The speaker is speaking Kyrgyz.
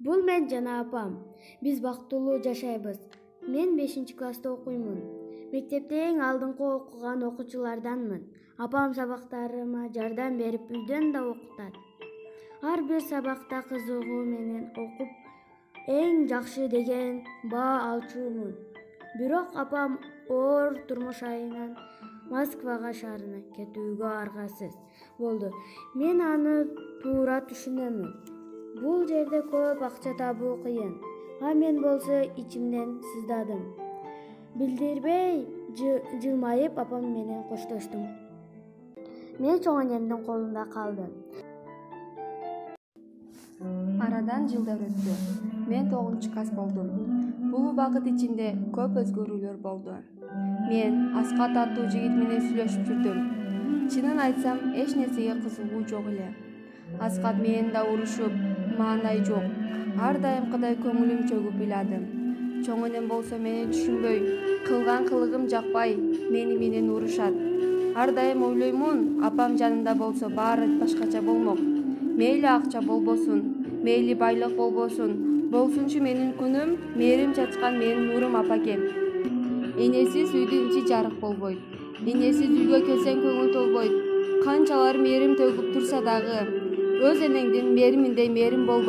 Бул мен жана апам. Биз бактылуу жашайбыз. Мен 5-класста окуймун. Мектепте эң алдыңкы окуган окуучуларданмын. Апам сабактарыма жардам берип үйдөн да окутат. Ар бир сабакта кызыгуу менен окуп, эң жакшы деген баа алчумун. Бирок апам оор турмуш айынан Москвага шаарына кетүүгө аргасыз болду. Мен аны туура түшүнөмүн. Бул жерде көп акча табуу кыйын. А мен болсо ичимден сыздадым. Билдирбей жылмайып апам менен коштоштум. Мен чоң энемдин колунда калдым. Арадан жылдар өттү. Мен 9-класс болдум. Бул убакыт ичинде көп өзгөрүүлөр болду. Мен Аскат аттуу жигит менен сүйлөшүп жүрдүм. Чынын айтсам, эч нерсеге кызыгуу жок эле. Аскат менен да урушуп, маанай жок. Ар дайымкыдай көңүлүм чөгүп ыйладым. Чоң энем болсо мени түшүнбөй, кылган кылыгым жакпай, менен урушат. Ар дайым ойлоймун, апам жанында болсо баары башкача болмок. Мейли акча болбосун, мейли байлык болбосун, болсунчу менин күнүм, мээрим чачкан менин нурум апакем. Энесиз үйдүн ичи жарык болбойт. Энесиз үйгө келсең көңүл толбойт. Канчалар мээрим төгүп турса дагы, өз энеңдин мээриминдей мээрим болбойт.